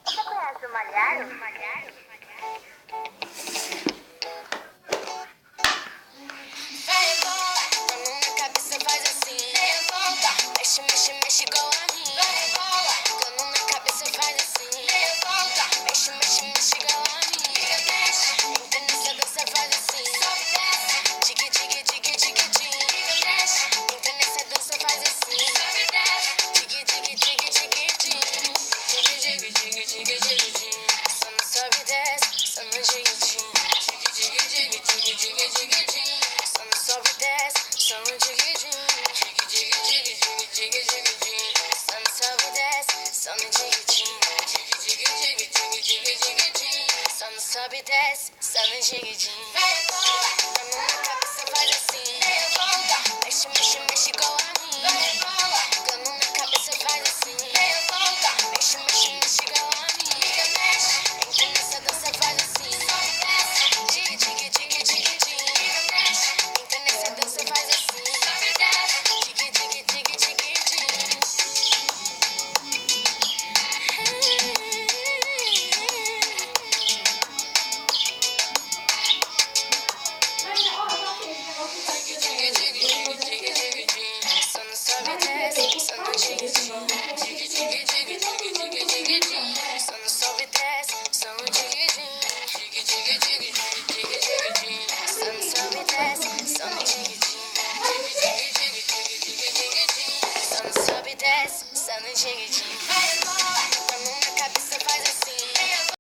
Você conhece o Malharo? Mexe igual a mim. Dando na cabeça faz assim. Mexe igual a mim. Entra nessa dança faz assim. Digue, digue, digue, digue, digue. Entra nessa dança faz assim. Digue, digue, digue, digue, digue. Digue, digue, digue, digue, digue. Só não sobe e desce, só no digue, digue. Digue, digue, digue, digue, digue, digue. Só não sobe e desce, só no digue, digue. Digue, digue, digue, digue, digue, digue. Só não sobe e desce, só no digue, digue. Digue, digue, digue, digue, digue, digue. Só não sobe e desce, só no digue, digue.